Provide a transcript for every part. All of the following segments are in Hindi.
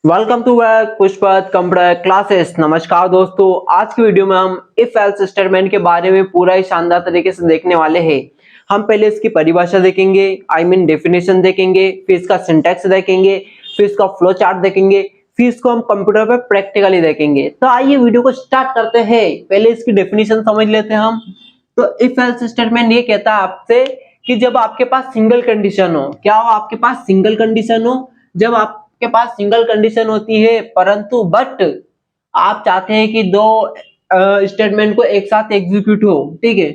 Welcome to Pushpat computer classes. नमस्कार दोस्तों, आज की वीडियो में हम इफ एल्स स्टेटमेंट के बारे में पूरा ही शानदार तरीके से देखने वाले हैं। हम पहले इसकी परिभाषा देखेंगे, डेफिनेशन देखेंगे, फिर इसका सिंटैक्स देखेंगे, फिर इसका फ्लो चार्ट देखेंगे, फिर इसको हम कंप्यूटर पर प्रैक्टिकली देखेंगे। तो आइए वीडियो को स्टार्ट करते हैं। पहले इसकी डेफिनेशन समझ लेते हैं हम। तो इफ एल्स स्टेटमेंट ये कहता है आपसे कि जब आपके पास सिंगल कंडीशन हो, क्या हो आपके पास सिंगल कंडीशन हो, जब आपके पास सिंगल कंडीशन होती है परंतु बट आप चाहते हैं कि दो स्टेटमेंट को एक साथ एग्जीक्यूट हो, ठीक है,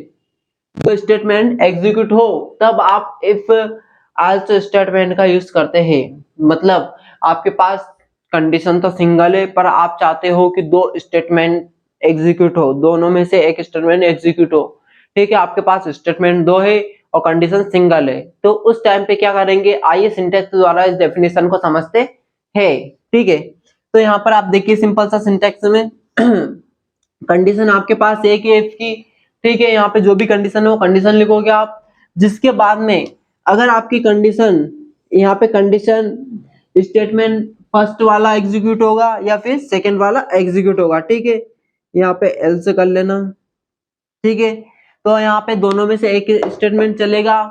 तो स्टेटमेंट एग्जीक्यूट हो, तब आप इफ एल्स स्टेटमेंट का यूज करते हैं। मतलब आपके पास कंडीशन तो सिंगल है पर आप चाहते हो कि दो स्टेटमेंट एग्जीक्यूट हो, दोनों में से एक स्टेटमेंट एग्जीक्यूट हो, ठीक है। आपके पास स्टेटमेंट दो है और कंडीशन सिंगल है, तो उस टाइम पे क्या करेंगे, आइए सिंटैक्स द्वारा इस डेफिनेशन को समझते हैं, ठीक है। तो यहाँ पर आप देखिए सिंपल सा सिंटैक्स में कंडीशन आपके पास एक है इफ की, ठीक है। यहाँ पे जो भी कंडीशन है वो कंडीशन लिखोगे आप, जिसके बाद में अगर आपकी कंडीशन, यहाँ पे कंडीशन स्टेटमेंट फर्स्ट वाला एग्जीक्यूट होगा या फिर सेकंड वाला एग्जीक्यूट होगा, ठीक है। यहाँ पे एल से कर लेना, ठीक है। तो यहाँ पे दोनों में से एक स्टेटमेंट चलेगा।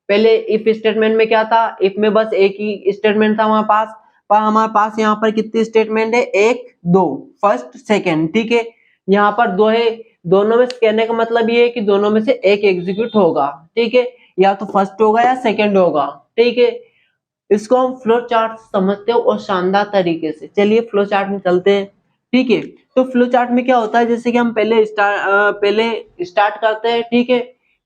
पहले इफ स्टेटमेंट में क्या था, इफ में बस एक ही स्टेटमेंट था हमारे पास, पर हमारे पास यहाँ पर कितने स्टेटमेंट है, एक दो, फर्स्ट सेकंड, ठीक है। यहाँ पर दो है, दोनों में से कहने का मतलब ये है कि दोनों में से एक एग्जीक्यूट होगा, ठीक है, या तो फर्स्ट होगा या सेकंड होगा, ठीक है। इसको हम फ्लो चार्ट समझते हो और शानदार तरीके से। चलिए फ्लो चार्ट में चलते हैं, ठीक है। तो फ्लो चार्ट में क्या होता है, जैसे कि हम पहले स्टार्ट करते हैं, ठीक है।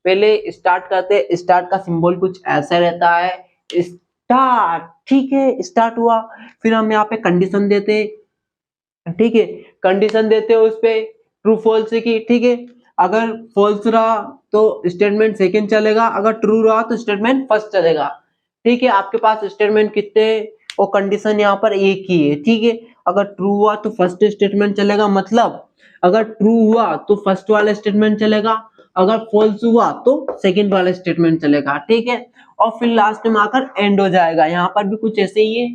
पहले स्टार्ट करते हैं, स्टार्ट का सिंबल कुछ ऐसा रहता है, स्टार्ट, ठीक है, स्टार्ट हुआ। फिर हम यहाँ पे कंडीशन देते हैं, ठीक है, कंडीशन देते हैं उस पे ट्रू फॉल्स की, ठीक है। अगर फॉल्स रहा तो स्टेटमेंट सेकंड चलेगा, अगर ट्रू रहा तो स्टेटमेंट फर्स्ट चलेगा, ठीक है। आपके पास स्टेटमेंट कितने हैं और कंडीशन यहाँ पर एक ही है, ठीक है। अगर ट्रू हुआ तो फर्स्ट स्टेटमेंट चलेगा, मतलब अगर ट्रू हुआ तो फर्स्ट वाला स्टेटमेंट चलेगा, अगर फॉल्स हुआ तो सेकंड वाला स्टेटमेंट चलेगा, ठीक है। और फिर लास्ट में आकर एंड हो जाएगा। यहाँ पर भी कुछ ऐसे ही है,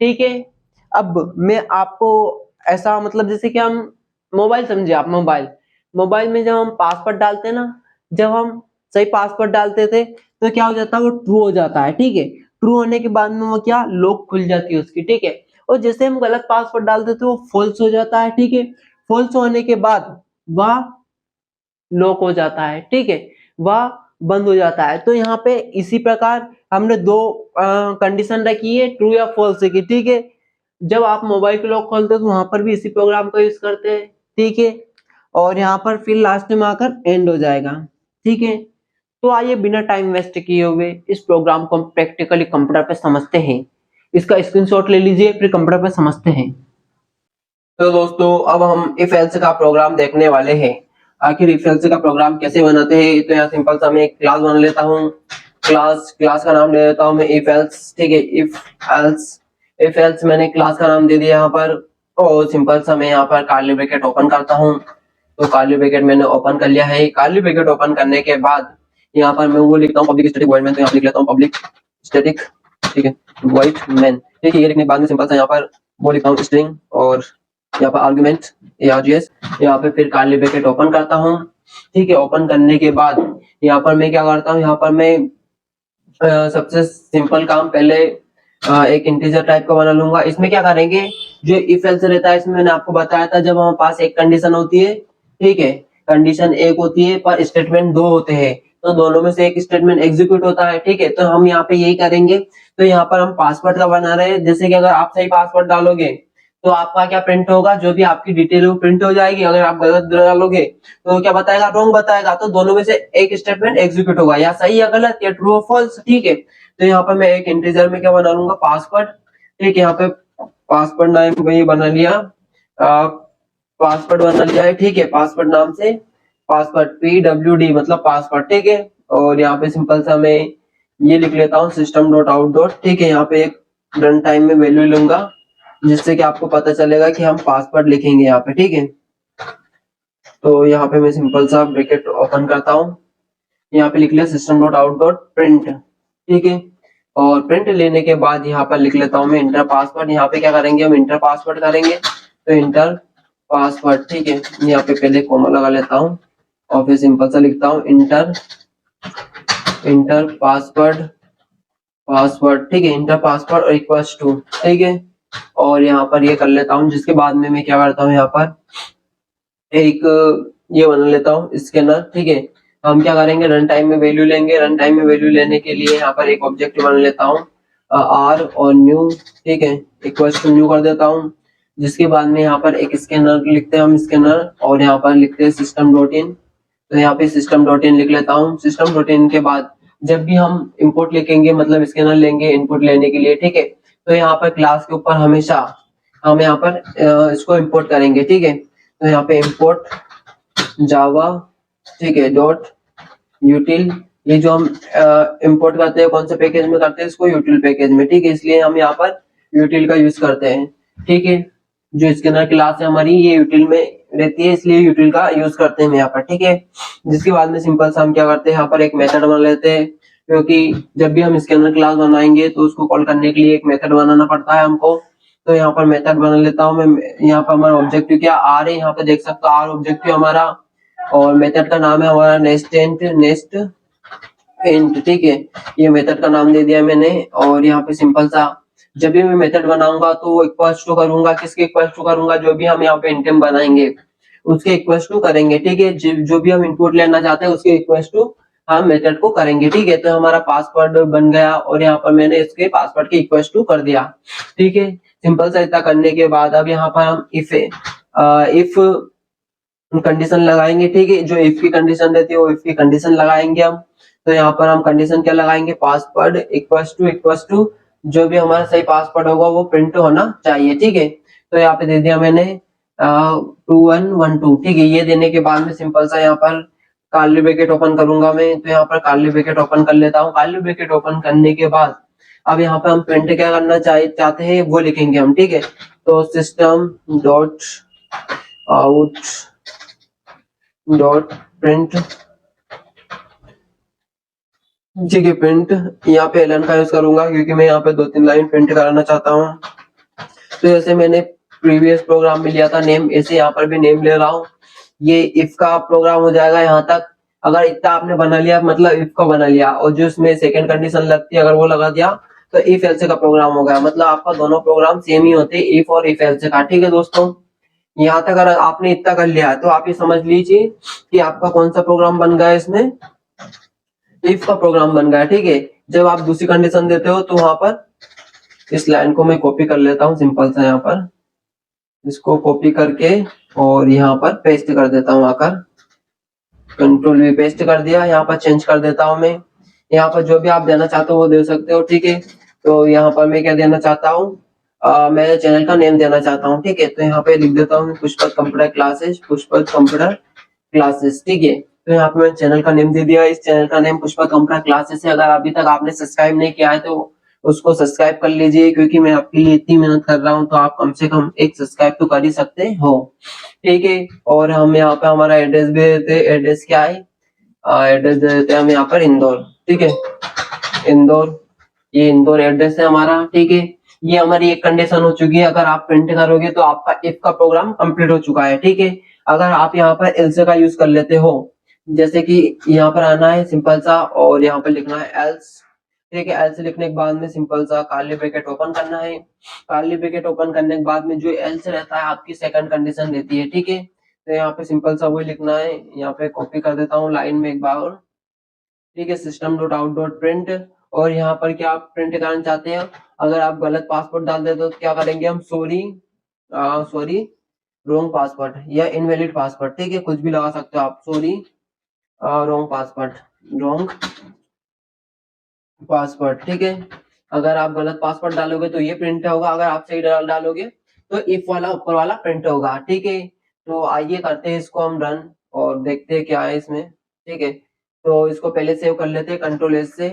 ठीक है। अब मैं आपको ऐसा, मतलब जैसे कि हम मोबाइल, समझे आप, मोबाइल मोबाइल में जब हम पासवर्ड डालते हैं ना, जब हम सही पासवर्ड डालते थे तो क्या हो जाता है, वो ट्रू हो जाता है, ठीक है। ट्रू होने के बाद में वो क्या, लॉक खुल जाती है उसकी, ठीक है। और जैसे हम गलत पासवर्ड डालते थे वो फॉल्स हो जाता है, ठीक है। फॉल्स होने के बाद वह लॉक हो जाता है, ठीक है, वह बंद हो जाता है। तो यहाँ पे इसी प्रकार हमने दो कंडीशन रखी है, ट्रू या फॉल्स की, ठीक है। जब आप मोबाइल को लॉक खोलते हो तो वहां पर भी इसी प्रोग्राम का यूज करते हैं, ठीक है। और यहाँ पर फिर लास्ट में आकर एंड हो जाएगा, ठीक है। तो आइए बिना टाइम वेस्ट किए हुए इस प्रोग्राम को हम प्रैक्टिकली कंप्यूटर पे समझते हैं। इसका स्क्रीनशॉट ले लीजिए, फिर कंप्यूटर पे समझते हैं। तो दोस्तों अब हम इफ एल्स का प्रोग्राम देखने वाले हैं। आखिर इफ एल्स का प्रोग्राम कैसे बनाते हैं, तो यहाँ सिंपल सा मैं एक क्लास बना लेता हूँ। क्लास का नाम ले लेता हूँ मैं इफ एल्स, ठीक है। इफ एल्स मैंने क्लास का नाम दे दिया यहाँ पर। और सिंपल सा मैं यहाँ पर कर्ली ब्रैकेट ओपन करता हूँ। तो कर्ली ब्रैकेट मैंने ओपन कर लिया है। कर्ली ब्रैकेट ओपन करने के बाद यहाँ पर मैं वो लिखता हूँ पब्लिक स्टैटिक वॉइड मैन। तो यहाँ लिख लेता हूँ पब्लिक स्टैटिक, ठीक है, वॉइड मैन, ठीक है। ये लिखने के बाद में सिंपल सा यहाँ पर वो लिखता हूँ स्ट्रिंग और यहाँ पर आर्गुमेंट args। यहाँ पे फिर कर्ली ब्रैकेट ओपन करता हूँ, ठीक है। ओपन करने के बाद यहाँ पर मैं क्या करता हूँ, यहाँ पर मैं सबसे सिंपल काम पहले एक इंटीजर टाइप का बना लूंगा। इसमें क्या करेंगे, जो इफ एल्स रहता है इसमें मैंने आपको बताया था, जब हमारे पास एक कंडीशन होती है, ठीक है, कंडीशन एक होती है पर स्टेटमेंट दो होते हैं, तो दोनों में से एक स्टेटमेंट एग्जीक्यूट होता है, ठीक है। तो हम यहाँ पे यही करेंगे। तो यहाँ पर हम पासवर्ड का बना रहे हैं, जैसे कि अगर आप सही पासवर्ड डालोगे तो आपका क्या प्रिंट होगा, जो भी आपकी डिटेल है वो प्रिंट हो जाएगी। अगर आप गलत डालोगे तो क्या बताएगा, रॉन्ग बताएगा। तो दोनों में से एक स्टेटमेंट एग्जीक्यूट होगा, या सही या गलत, या ट्रू और फॉल्स, ठीक है। तो यहाँ पर मैं एक इंटीजर में क्या बना लूंगा, पासवर्ड, ठीक है। यहाँ पे पासवर्ड नाम ये बना लिया, पासवर्ड बना लिया है, ठीक है। पासवर्ड नाम से पासवर्ड PWD मतलब पासवर्ड, ठीक है। और यहाँ पे सिंपल सा मैं ये लिख लेता हूँ सिस्टम डॉट आउट डॉट, ठीक है। यहाँ पे एक रन टाइम में वैल्यू लूंगा, जिससे कि आपको पता चलेगा कि हम पासवर्ड लिखेंगे यहाँ पे, ठीक है। तो यहाँ पे मैं सिंपल सा ब्रैकेट ओपन करता हूँ, यहाँ पे लिख लिया system dot out dot print, ठीक है। और प्रिंट लेने के बाद यहाँ पर लिख लेता हूँ मैं इंटर पासवर्ड। यहाँ पे क्या करेंगे हम, इंटर पासवर्ड करेंगे, तो इंटर पासवर्ड, ठीक है। यहाँ पे पहले कोमा लगा लेता हूँ और फिर सिंपल सा लिखता हूँ इंटर पासवर्ड, ठीक है, इंटर पासवर्ड और इक्वल्स टू, ठीक है। और यहाँ पर ये कर लेता हूँ, जिसके बाद में मैं क्या करता हूँ, यहाँ पर एक ये बना लेता हूँ स्कैनर, ठीक है। हम क्या करेंगे, रन टाइम में वैल्यू लेंगे। रन टाइम में वैल्यू लेने के लिए यहाँ पर एक ऑब्जेक्ट बना लेता हूँ आर और न्यू, ठीक है, इक्वल्स टू न्यू कर देता हूँ। जिसके बाद में यहाँ पर एक स्कैनर लिखते हैं हम, स्कैनर, और यहाँ पर लिखते हैं सिस्टम डॉट इन। तो यहाँ पे सिस्टम डॉट इन लिख लेता हूँ। सिस्टम डॉट इन के बाद जब भी हम इंपोर्ट लिखेंगे, मतलब स्कैनर लेंगे इनपुट लेने के लिए, ठीक है, तो यहाँ पर क्लास के ऊपर हमेशा हम यहाँ पर इसको इंपोर्ट करेंगे, ठीक है। तो यहाँ पे इंपोर्ट जावा, ठीक है, डॉट यूटिल, ये जो हम इंपोर्ट करते हैं कौन से पैकेज में करते हैं, इसको यूटिल पैकेज में, ठीक है, इसलिए हम यहाँ पर यूटिल का यूज करते हैं, ठीक है। जो स्कैनर क्लास है हमारी ये यूटिल में रहती है, इसलिए यूटिल का यूज करते हैं हम यहाँ पर, ठीक है। जिसके बाद में सिंपल सा हम क्या करते हैं, यहाँ पर एक मेथड बना लेते हैं, क्योंकि जब भी हम स्कैनर क्लास बनाएंगे तो उसको कॉल करने के लिए एक मेथड बनाना पड़ता है हमको। तो यहाँ पर मेथड बना लेता हूँ मैं। यहाँ पर हमारा ऑब्जेक्टिव क्या आर है, यहाँ पे देख सकते हो आर ऑब्जेक्टिव हमारा, और मेथड का नाम है हमारा नेक्स्ट इंट, ठीक है। ये मेथड का नाम दे दिया मैंने। और यहाँ पे सिंपल सा जब भी मैं मेथड बनाऊंगा तो इक्वल्स टू करूंगा, किसके इक्वल्स टू करूंगा, जो भी हम यहाँ पे इंटेम बनाएंगे उसके इक्वल्स टू करेंगे, ठीक है। जो भी हम इनपुट लेना चाहते हैं उसके इक्वल्स टू हम मेथड को करेंगे, ठीक है। तो हमारा पासवर्ड बन गया और यहाँ पर मैंने इसके पासवर्ड के इक्वल्स टू कर दिया, ठीक है। सिंपल सा इतना करने के बाद अब यहाँ पर हम इफ कंडीशन लगाएंगे, ठीक है। जो इफ की कंडीशन रहती है वो इफ की कंडीशन लगाएंगे हम। तो यहाँ पर हम कंडीशन क्या लगाएंगे, पासवर्ड इक्वल्स टू जो भी हमारा सही पासवर्ड होगा वो प्रिंट होना चाहिए, ठीक है। तो यहाँ पे दे दिया मैंने 2112, ठीक है। ये देने के बाद में सिंपल सा यहाँ पर कर्ली ब्रैकेट ओपन करूंगा मैं। तो यहाँ पर कर्ली ब्रैकेट ओपन कर लेता हूँ। कर्ली ब्रैकेट ओपन करने के बाद अब यहाँ पे हम प्रिंट क्या करना चाहते हैं वो लिखेंगे हम, ठीक है। तो system dot out dot print, ठीक है, प्रिंट। यहाँ पे एलन का यूज करूंगा क्योंकि मैं यहाँ पे 2-3 लाइन प्रिंट कराना चाहता हूँ। तो जैसे मैंने प्रीवियस प्रोग्राम में लिया था नेम, ऐसे यहाँ पर भी नेम ले रहा हूँ। ये इफ का प्रोग्राम हो जाएगा यहाँ तक। अगर इतना आपने बना लिया मतलब इफ का बना लिया, और जो इसमें सेकंड कंडीशन लगती है अगर वो लगा दिया तो इफ एल्से का प्रोग्राम हो गया। मतलब आपका दोनों प्रोग्राम सेम ही होते हैं, इफ और इफ एल्से का, ठीक है दोस्तों। यहाँ तक अगर आपने इतना कर लिया तो आप ये समझ लीजिए कि आपका कौन सा प्रोग्राम बन गया, इसमें इफ का प्रोग्राम बन गया, ठीक है। जब आप दूसरी कंडीशन देते हो तो वहां पर इस लाइन को मैं कॉपी कर लेता हूँ, सिंपल सा यहाँ पर इसको कॉपी करके और यहाँ पर पेस्ट कर देता हूँ आकर। कंट्रोल वी पेस्ट कर दिया। यहाँ पर चेंज कर देता हूँ मैं। यहाँ पर जो भी आप देना चाहते हो वो दे सकते हो, ठीक है। तो यहाँ पर मैं क्या देना चाहता हूँ, मैं चैनल का नेम देना चाहता हूँ, ठीक है। तो यहाँ पे लिख देता हूँ पुष्पक कंप्यूटर क्लासेस, ठीक है। तो यहाँ पे मैं चैनल का नेम दे दिया। इस चैनल का नेम पुष्पक कंप्यूटर क्लासेस है। अगर अभी तक आपने सब्सक्राइब नहीं किया है तो उसको सब्सक्राइब कर लीजिए, क्योंकि मैं आपके लिए इतनी मेहनत कर रहा हूँ तो आप कम से कम एक सब्सक्राइब तो कर ही सकते हो, ठीक है। और हम यहाँ पे हमारा एड्रेस भी देते हैं। एड्रेस क्या है, एड्रेस दे देते हैं हम यहाँ पर इंदौर, ठीक है, इंदौर। ये इंदौर एड्रेस है हमारा, ठीक है। ये हमारी एक कंडीशन हो चुकी है। अगर आप प्रिंट करोगे तो आपका इफ का प्रोग्राम कंप्लीट हो चुका है, ठीक है। अगर आप यहाँ पर एल्से का यूज कर लेते हो, जैसे कि यहाँ पर आना है सिंपल सा और यहाँ पर लिखना है एल्स, ठीक है। एल्स लिखने के बाद में सिंपल सा कर्ली ब्रैकेट ओपन करना है। कर्ली ब्रैकेट ओपन करने के बाद में जो एल्स रहता है आपकी सेकंड कंडीशन रहती है, ठीक है। तो यहाँ पे सिंपल सा वही लिखना है। यहाँ पे कॉपी कर देता हूँ लाइन में एक बार और, ठीक है, system dot out dot print. और यहाँ पर क्या आप प्रिंट करना चाहते हैं, अगर आप गलत पासवर्ड डाल देते हो तो क्या करेंगे हम, सॉरी रॉन्ग पासवर्ड या इनवैलिड पासवर्ड, ठीक है, कुछ भी लगा सकते हो आप। सॉरी रॉन्ग पासवर्ड, ठीक है। अगर आप गलत पासवर्ड डालोगे तो ये प्रिंट होगा, अगर आप सही डालोगे तो इफ वाला ऊपर वाला प्रिंट होगा, ठीक है। तो आइए करते हैं इसको हम रन और देखते हैं क्या है इसमें, ठीक है। तो इसको पहले सेव कर लेते हैं कंट्रोल एस से,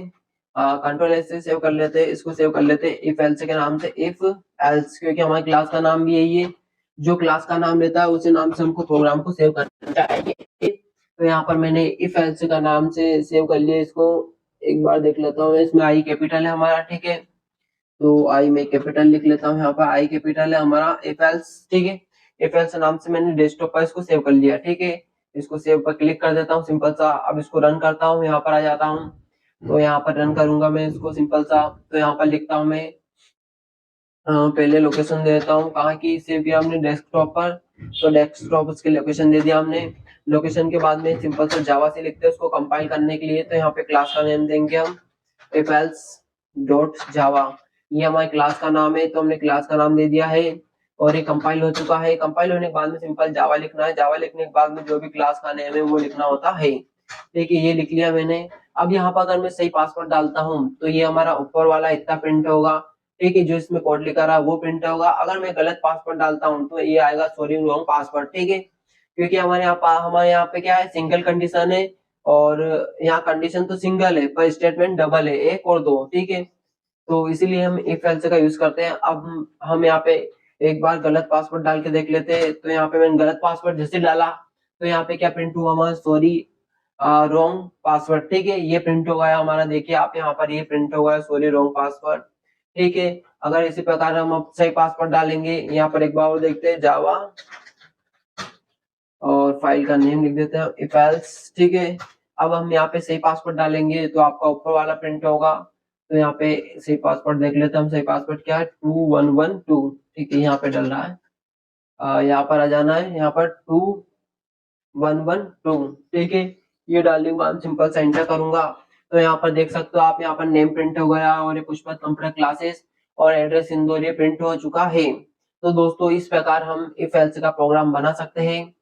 सेव कर लेते हैं। इसको सेव कर लेते हैं इफ एल्स के नाम से, इफ एल्स, क्योंकि हमारी क्लास का नाम भी यही है। जो क्लास का नाम लेता है उसी नाम से हमको प्रोग्राम को सेव करना चाहिए। तो यहाँ पर मैंने इफ एल्स का नाम से सेव कर लिया इसको। एक बार देख लेता हूँ, इसमें आई कैपिटल है हमारा, ठीक है। तो आई में कैपिटल लिख लेता हूँ, यहाँ पर आई कैपिटल है हमारा, इफ एल्स, ठीक है। इफ एल्स नाम से मैंने डेस्कटॉप पर इसको सेव कर लिया, ठीक है। इसको सेव पर क्लिक कर देता हूँ सिंपल सा। अब इसको रन करता हूँ, यहाँ पर आ जाता हूँ। तो यहाँ पर रन करूंगा मैं इसको सिंपल सा। तो यहाँ पर लिखता हूँ मैं पहले लोकेशन दे देता हूँ, कहाँ की सेव किया हमने, डेस्कटॉप पर। तो डेस्कटॉप उसकी लोकेशन दे दिया हमने। लोकेशन के बाद में सिंपल सा जावा से लिखते हैं उसको कंपाइल करने के लिए। तो यहाँ पे क्लास का नेम देंगे हम इफ एल्स डॉट जावा। ये हमारे क्लास का नाम है, तो हमने क्लास का नाम दे दिया है। और ये कंपाइल हो चुका है। कंपाइल होने के बाद में सिंपल जावा लिखना है। जावा लिखने के बाद में जो भी क्लास का नेम है वो लिखना होता है। देखिए ये लिख लिया मैंने। अब यहाँ पर अगर मैं सही पासवर्ड डालता हूँ तो ये हमारा ऊपर वाला इतना प्रिंट होगा, ठीक है। जो इसमें कोड लिखा रहा है वो प्रिंट होगा। अगर मैं गलत पासवर्ड डालता हूँ तो ये आएगा सॉरी रॉन्ग पासवर्ड, ठीक है। क्योंकि हमारे यहाँ पे क्या है, सिंगल कंडीशन है। और यहाँ कंडीशन तो सिंगल है पर स्टेटमेंट डबल है, एक और दो, ठीक है। तो इसीलिए हम इफ एल्स का यूज करते हैं। अब हम यहाँ पे एक बार गलत पासवर्ड डाल के देख लेते हैं। तो यहाँ पे मैंने गलत पासवर्ड जैसे डाला तो यहाँ पे क्या प्रिंट हुआ हमारा, सॉरी रॉन्ग पासवर्ड, ठीक है। ये प्रिंट हो गया हमारा, देखिए आप यहाँ पर ये प्रिंट हो गया सॉरी रॉन्ग पासवर्ड, ठीक है। अगर इसी प्रकार हम अब सही पासवर्ड डालेंगे, यहाँ पर एक बार और देखते हैं, जावा और फाइल का नेम लिख देते हैं इफ एल्स, ठीक है। अब हम यहाँ पे सही पासवर्ड डालेंगे तो आपका ऊपर वाला प्रिंट होगा। तो यहाँ पे सही पासवर्ड देख लेते हैं हम। सही पासवर्ड क्या है, 2112, ठीक है। यहाँ पे डल रहा है, यहाँ पर आ जाना है, यहाँ पर 2112, ठीक है। ये डालने के बाद सिंपल से एंटर करूंगा। तो यहाँ पर देख सकते हो आप, यहाँ पर नेम प्रिंट हो गया और ये पुष्पक कंप्यूटर क्लासेस और एड्रेस इंदौर ये प्रिंट हो चुका है। तो दोस्तों इस प्रकार हम इफ एल्स का प्रोग्राम बना सकते हैं,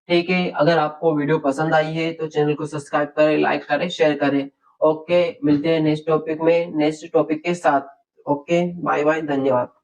ठीक है। अगर आपको वीडियो पसंद आई है तो चैनल को सब्सक्राइब करें, लाइक करें, शेयर करें। ओके, मिलते हैं नेक्स्ट टॉपिक में नेक्स्ट टॉपिक के साथ। ओके, बाय बाय, धन्यवाद।